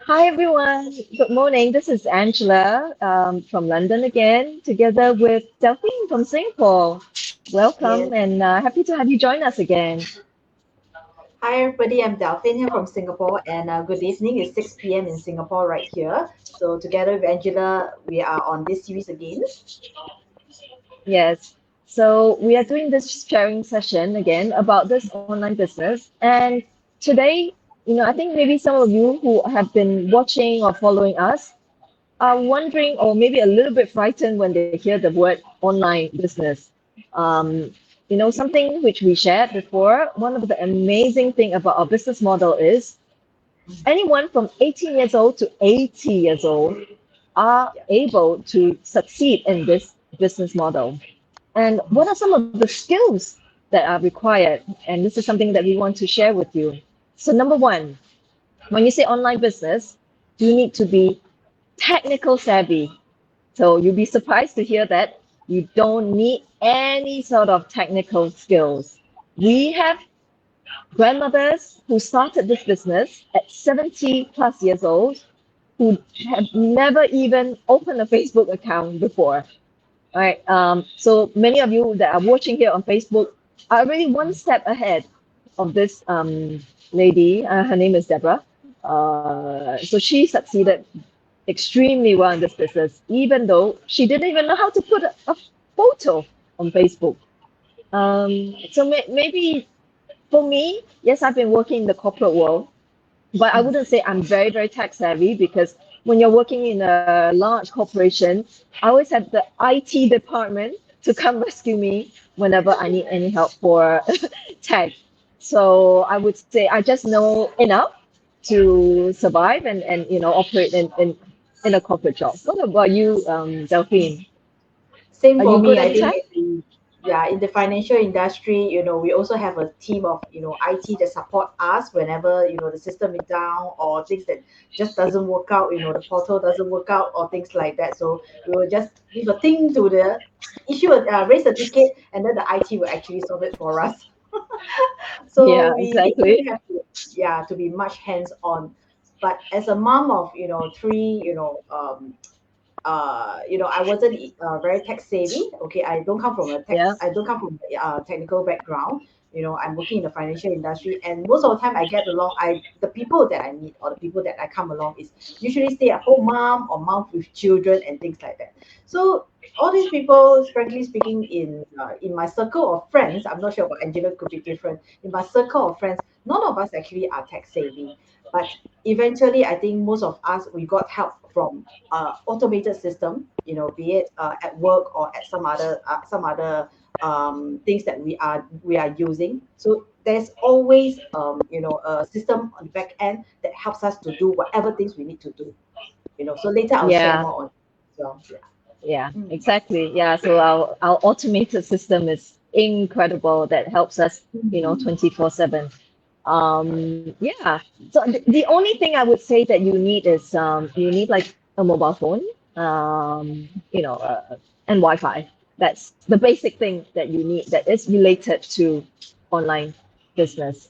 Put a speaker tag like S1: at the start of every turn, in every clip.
S1: Hi everyone. Good morning. This is Angela from London again, together with Delphine from Singapore. Welcome
S2: Yes.
S1: and happy to have you join us again.
S2: Hi, everybody. I'm Delphine here from Singapore, and good evening. It's 6 p.m. in Singapore right here. So, together with Angela, we are on this series again.
S1: Yes. So we are doing this sharing session again about this online business. And today, I think maybe some of you who have been watching or following us are wondering or maybe a little bit frightened when they hear the word online business. Um, something which we shared before, one of the amazing thing about our business model is anyone from 18 years old to 80 years old are
S2: Yeah.
S1: able to succeed in this business model. And what are some of the skills that are required? And this is something that we want to share with you. So, number one, when you say online business, you need to be technical savvy. So you'll be surprised to hear that you don't need any sort of technical skills. We have grandmothers who started this business at 70 plus years old who have never even opened a Facebook account before. Right. So many of you that are watching here on Facebook are already one step ahead of this lady. Her name is Deborah. So she succeeded extremely well in this business, even though she didn't even know how to put a photo on Facebook. So maybe for me, yes, I've been working in the corporate world, but I wouldn't say I'm very, very tech savvy because when you're working in a large corporation, I always have the IT department to come rescue me whenever I need any help for tech. So I would say I just know enough to survive and operate in a corporate job. What about you, Delphine?
S2: Same
S1: Are you
S2: for
S1: good
S2: me. I
S1: in
S2: think
S1: tech?
S2: in the financial industry, we also have a team of, IT that support us whenever, the system is down or things that just doesn't work out, the portal doesn't work out or things like that. So we will just give a thing to the raise a ticket, and then the IT will actually solve it for us. So
S1: Yeah,
S2: we
S1: exactly.
S2: literally have to, to be much hands on. But as a mom of, three, I wasn't very tech savvy. Okay,
S1: Yeah,
S2: I don't come from a technical background. I'm working in the financial industry, and most of the time I get along. The people that I meet or the people that I come along is usually stay-at-home mom or mom with children and things like that. So all these people, frankly speaking, in my circle of friends, I'm not sure about Angela, could be different. In my circle of friends, none of us actually are tech savvy, but eventually I think most of us we got help from automated system, be it at work or at some other things that we are using. So there's always a system on the back end that helps us to do whatever things we need to do. So later I'll share
S1: yeah.
S2: more on. So yeah.
S1: Yeah,
S2: Mm.
S1: exactly. Yeah, so our automated system is incredible that helps us,
S2: Mhm.
S1: 24/7. Yeah. So the only thing I would say that you need is you need like a mobile phone, and Wi-Fi. That's the basic thing that you need that is related to online business.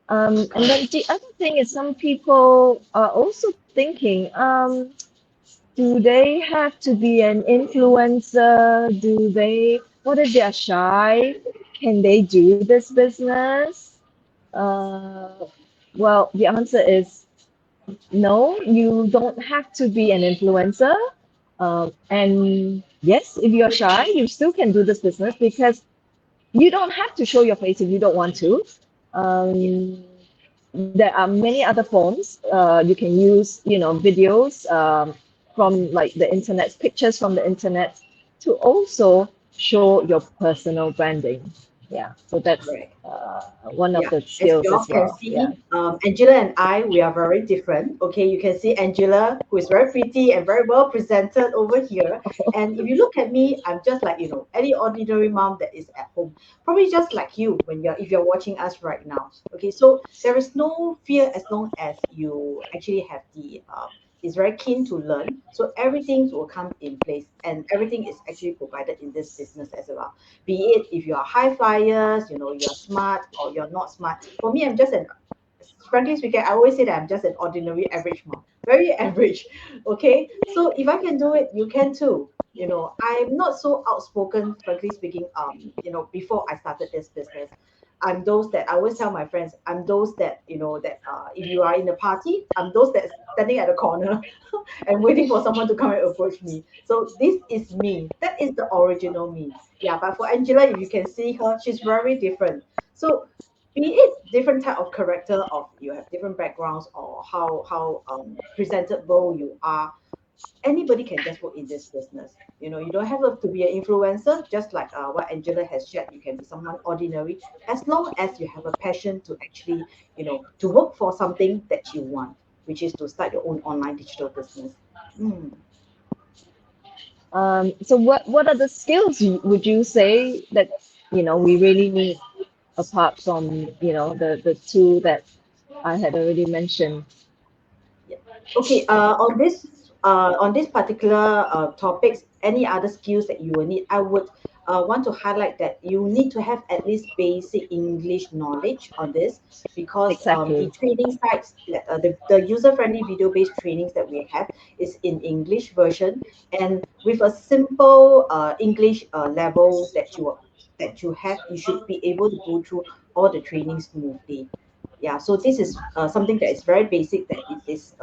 S1: And then
S2: Correct.
S1: the other thing is some people are also thinking, do they have to be an influencer? What if they're shy? Can they do this business? Uh, well, the answer is no, you don't have to be an influencer. And yes, if you're shy, you still can do this business because you don't have to show your face if you don't want to.
S2: Yeah.
S1: Um, there are many other forms. You can use, videos from like the internet, pictures from the internet to also show your personal branding. Yeah, so that's
S2: Correct.
S1: one of
S2: Yeah,
S1: the
S2: as
S1: skills
S2: you all
S1: as
S2: can
S1: well. Yeah.
S2: see, Angela and I, we are very different. Okay, you can see Angela, who is very pretty and very well presented over here. And if you look at me, I'm just like, any ordinary mom that is at home, probably just like you if you're watching us right now. Okay, so there is no fear as long as you actually have is very keen to learn. So everything will come in place and everything is actually provided in this business as well, be it if you are high flyers, you're smart or you're not smart. For me, frankly speaking, I always say that I'm just an ordinary average mom. very average. Okay, so if I can do it, you can too. I'm not so outspoken, frankly speaking. Before I started this business, I'm those that I always tell my friends, I'm those that that if you are in a party, I'm those that's standing at the corner and waiting for someone to come and approach me. So this is me. That is the original me. Yeah, but for Angela, if you can see her, she's very different. So be it different type of character, of you have different backgrounds, or how presentable you are, anybody can just work in this business. You don't have to be an influencer, just like what Angela has shared. You can be someone ordinary, as long as you have a passion to actually, to work for something that you want, which is to start your own online digital business. Mm.
S1: So what are the skills would you say that we really need apart from the two that I had already mentioned?
S2: Yeah. Okay. On this particular topics, any other skills that you will need, I would want to highlight that you need to have at least basic English knowledge on this, because the
S1: Exactly.
S2: training sites, the user-friendly video-based trainings that we have is in English version, and with a simple English level that you have, you should be able to go through all the trainings smoothly. Yeah, so this is something that is very basic, that it is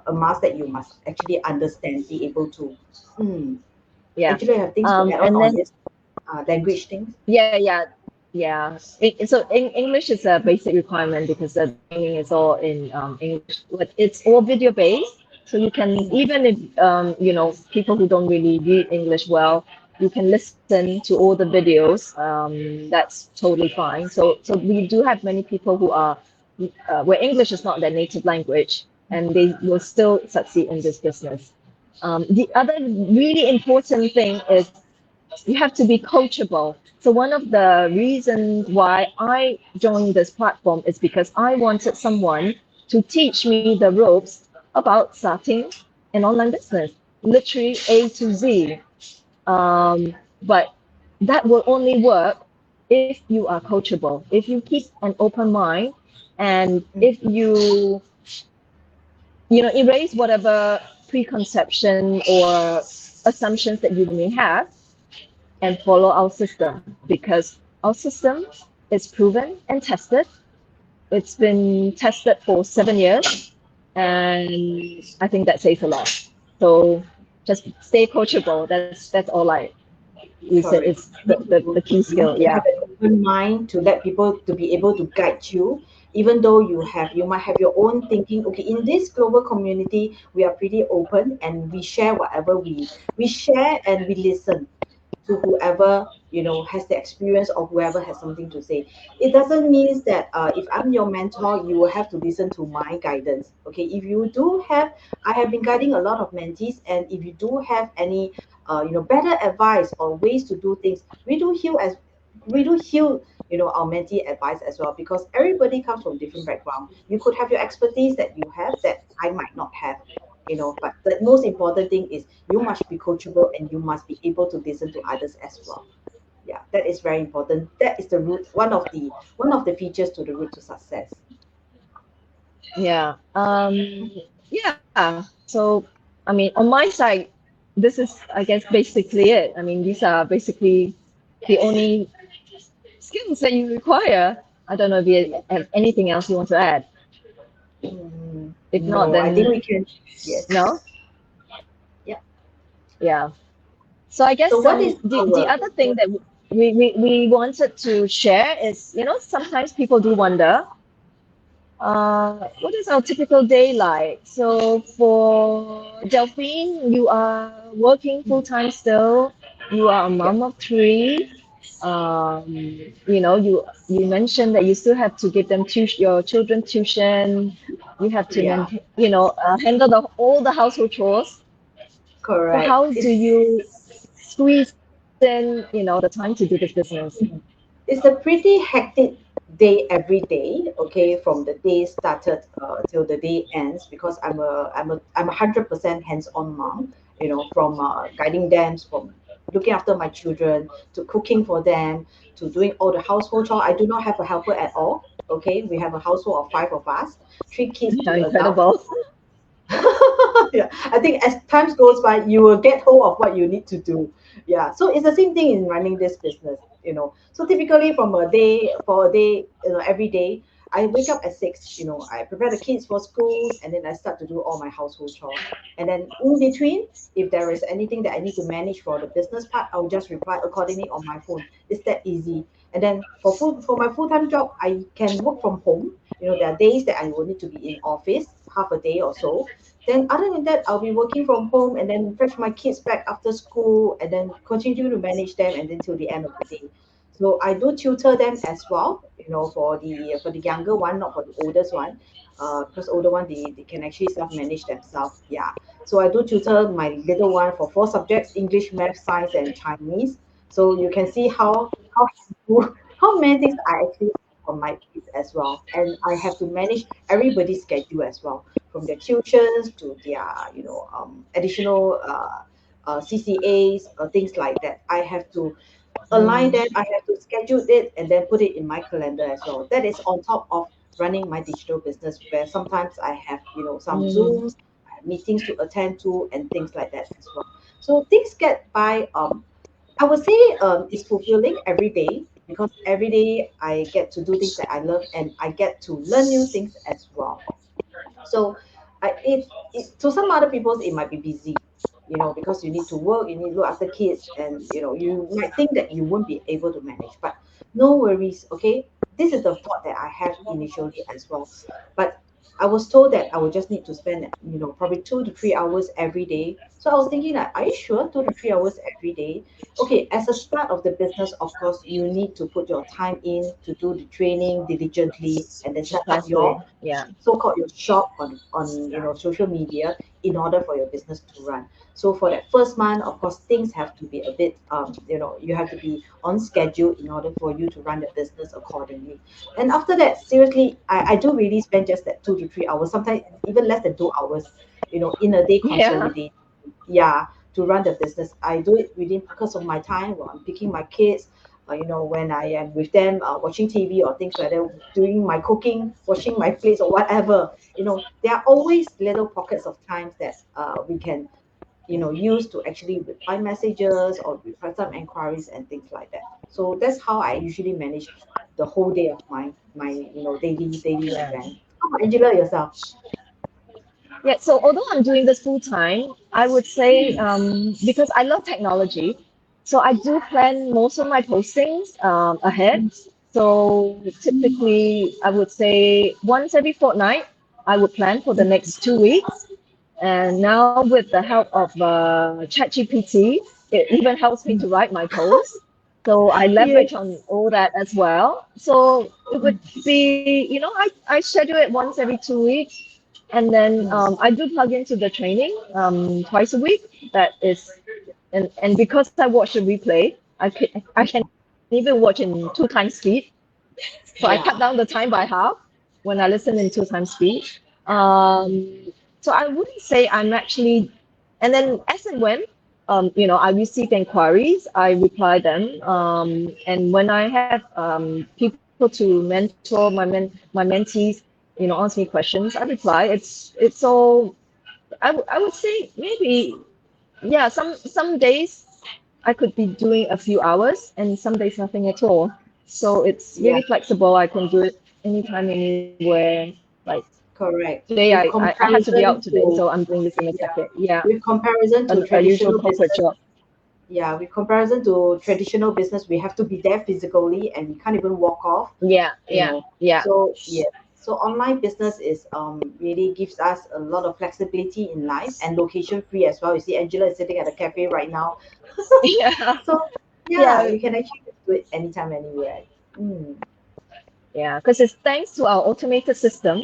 S2: a must that you must actually understand, be able to. mm.
S1: Yeah.
S2: Actually, I have things to add on
S1: And then
S2: this language things.
S1: yeah. English is a basic requirement because the training is all in English, but it's all video based. So you can,
S2: Mm,
S1: even if people who don't really read English well, you can listen to all the videos. That's totally fine. So we do have many people who are where English is not their native language, and they will still succeed in this business. The other really important thing is you have to be coachable. So one of the reasons why I joined this platform is because I wanted someone to teach me the ropes about starting an online business, literally A to Z. But that will only work if you are coachable, if you keep an open mind, and
S2: mm,
S1: if you erase whatever preconception or assumptions that you may have and follow our system, because our system is proven and tested. It's been tested for 7 years, and I think that says a lot. So just stay coachable. That's all I we said. It's
S2: Correct.
S1: the key
S2: You
S1: skill.
S2: need to
S1: Yeah,
S2: have an open mind to let people to be able to guide you, even though you might have your own thinking. Okay, in this global community, we are pretty open and we share whatever we share, and we listen to whoever has the experience, or whoever has something to say. It doesn't mean that if I'm your mentor, you will have to listen to my guidance. Okay, if you do have, I have been guiding a lot of mentees, and if you do have any better advice or ways to do things, we do heal our mentee advice as well, because everybody comes from different background. You could have your expertise that you have that I might not have. But the most important thing is you must be coachable, and you must be able to listen to others as well. Yeah, that is very important. That is the root, one of the features to the route to success.
S1: yeah, yeah. So I mean, on my side, this is, I guess, basically it. I mean, these are basically the only skills that you require. I don't know if you have anything else you want to add. If not,
S2: No, I think
S1: then
S2: we can. Yes.
S1: no.
S2: Yeah.
S1: Yeah. So I
S2: So
S1: guess
S2: what is
S1: the
S2: our
S1: other thing that we wanted to share is, sometimes people do wonder, what is our typical day like? So for Delphine, you are working full time still. You are a
S2: yeah,
S1: mom of three. You mentioned that you still have to give them your children tuition. You have to
S2: yeah,
S1: maintain, handle all the household chores. So
S2: correct.
S1: how do you squeeze in, the time to do this business?
S2: It's a pretty hectic day every day. Okay, from the day started till the day ends, because I'm a 100% hands-on mom. From guiding them, from looking after my children, to cooking for them, to doing all the household chore. I do not have a helper at all. Okay, we have a household of five of us, three kids,
S1: Yeah,
S2: three adults.
S1: incredible.
S2: Yeah, I think as times goes by, you will get hold of what you need to do. Yeah, so it's the same thing in running this business, you know. So typically from a day for a day, you know, every day, I wake up at 6, you know, I prepare the kids for schools, and then I start to do all my household chores. And then in between, if there is anything that I need to manage for the business part, I'll just reply accordingly on my phone. It's that easy. And then for my full-time job, I can work from home. You know, there are days that I will need to be in office, half a day or so. Then other than that, I'll be working from home and then fetch my kids back after school and then continue to manage them and then till the end of the day. So I do tutor them as well, you know, for the younger one, not for the oldest one. Because older one they can actually self-manage themselves. Yeah. So I do tutor my little one for 4 subjects: English, Math, Science, and Chinese. So you can see how many things I actually for my kids as well. And I have to manage everybody's schedule as well, from their tuitions to their, additional CCAs or things like that. I have to align them. I have to schedule it and then put it in my calendar as well. That is on top of running my digital business, where sometimes I have, some
S1: Mm,
S2: Zooms, I have meetings to attend to, and things like that as well. So things get by. I would say it's fulfilling every day, because every day I get to do things that I love and I get to learn new things as well. So to some other people's it might be busy, because you need to work, you need to look after kids, and you might think that you won't be able to manage. But no worries, okay? This is the thought that I have initially as well. But I was told that I would just need to spend, probably 2 to 3 hours every day. So I was thinking that, are you sure 2 to 3 hours every day? Okay, as a start of the business, of course, you need to put your time in to do the training diligently and then set up
S1: precisely. Yeah.
S2: so-called your shop on social media in order for your business to run. So for that first month, of course, things have to be a bit, you have to be on schedule in order for you to run the business accordingly. And after that, seriously, I do really spend just that 2 to 3 hours, sometimes even less than 2 hours, in a day
S1: Yeah.
S2: consolidate. Yeah, to run the business. I do it within pockets of my time while I'm picking my kids, when I am with them, watching TV or things like that, doing my cooking, washing my plates or whatever. There are always little pockets of times that we can, use to actually reply messages or reply some inquiries and things like that. So that's how I usually manage the whole day of my daily
S1: Yeah.
S2: event. How about Angela yourself?
S1: Yeah, so although I'm doing this full time, I would say
S2: Mm,
S1: because I love technology, so I do plan most of my postings ahead. So typically, I would say once every fortnight, I would plan for the next 2 weeks. And now with the help of ChatGPT, it even helps me to write my posts. So I
S2: yeah.
S1: leverage on all that as well. So it would be, I schedule it once every 2 weeks. And then
S2: Mm,
S1: I do plug into the training twice a week. That is, and because I watch the replay, I can even watch in 2 times speed. So I cut down
S2: yeah.
S1: the time by half when I listen in 2 times speed. So I wouldn't say I'm actually, and then as and when, I receive inquiries, I reply them. And when I have people to mentor my mentees, ask me questions, I reply. It's all. I would say maybe yeah. Some days I could be doing a few hours, and some days nothing at all. So it's
S2: Yeah,
S1: really flexible. I can do it anytime, anywhere. Like
S2: correct.
S1: today,
S2: With
S1: I had to be out
S2: comparison
S1: today, so
S2: to
S1: I'm doing this in a
S2: yeah,
S1: second. Yeah,
S2: with comparison to
S1: a usual
S2: traditional
S1: corporate
S2: business,
S1: job.
S2: yeah, with comparison to traditional business, we have to be there physically and we can't even walk off,
S1: Yeah,
S2: you
S1: yeah,
S2: know.
S1: yeah,
S2: So yeah, so online business is really gives us a lot of flexibility in life and location free as well. You see, Angela is sitting at a cafe right now,
S1: yeah,
S2: so yeah,
S1: yeah,
S2: we can actually do it anytime, anywhere. Mm,
S1: yeah. Because it's thanks to our automated system,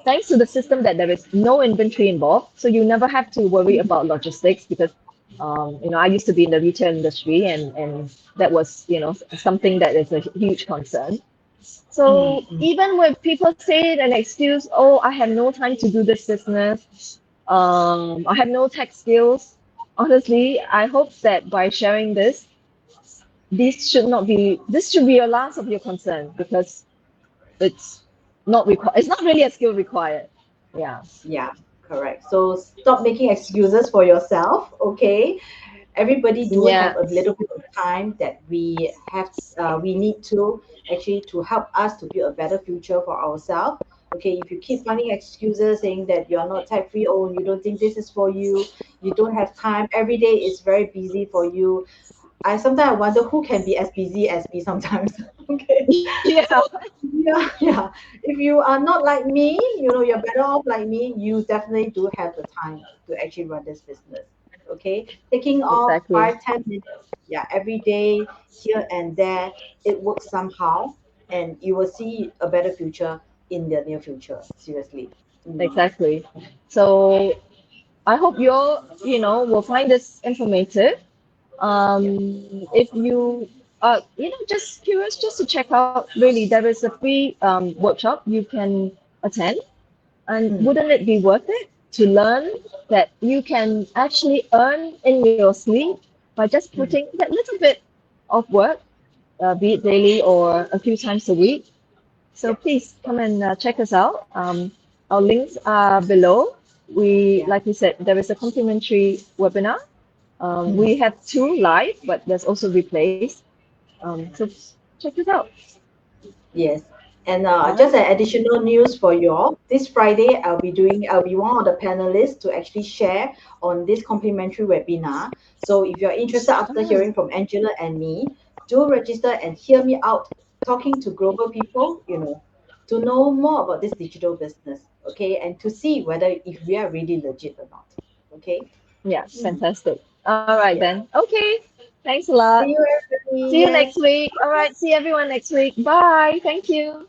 S1: thanks to the system that there is no inventory involved, so you never have to worry about logistics because I used to be in the retail industry and that was, something that is a huge concern.
S2: mm,
S1: So
S2: mm.
S1: even when people say an excuse, oh, I have no time to do this business, I have no tech skills. Honestly, I hope that by sharing this, this should be a last of your concern because it's not really a skill required. Yeah.
S2: Yeah. Correct. So stop making excuses for yourself. Okay, everybody do
S1: Yeah,
S2: have a little bit of time that we need to actually to help us to build a better future for ourselves. Okay, if you keep finding excuses saying that you're not tech free, oh, you don't think this is for you, you don't have time, every day is very busy for you. I sometimes wonder who can be as busy as me sometimes. Okay,
S1: yeah,
S2: so yeah, yeah. If you are not like me, you're better off like me. You definitely do have the time to actually run this business. Okay, taking off
S1: exactly,
S2: 5-10 minutes, yeah, every day here and there, it works somehow, and you will see a better future in the near future. Seriously. Mm.
S1: exactly. So I hope you all, will find this informative.
S2: Yeah.
S1: If you are, just curious, just to check out, really, there is a free workshop you can attend. And
S2: Mm.
S1: wouldn't it be worth it to learn that you can actually earn in your sleep by just putting
S2: Mm.
S1: that little bit of work, be it daily or a few times a week? So
S2: Yeah.
S1: please come and check us out. Our links are below.
S2: Yeah.
S1: Like we said, there is a complimentary webinar.
S2: Mm.
S1: We have two live, but there's also replays. So check it out.
S2: Yes. And
S1: All right.
S2: just an additional news for you all. This Friday, I'll be one of the panelists to actually share on this complimentary webinar. So if you're interested after
S1: Ah,
S2: hearing from Angela and me, do register and hear me out talking to global people, to know more about this digital business, okay? And to see whether if we are really legit or not. Okay?
S1: yeah,
S2: Mm,
S1: fantastic. All right
S2: yeah.
S1: then. Okay. Thanks a lot.
S2: See you
S1: See
S2: everybody.
S1: you
S2: Yes.
S1: next week. All right. See everyone next week. Bye. Thank you.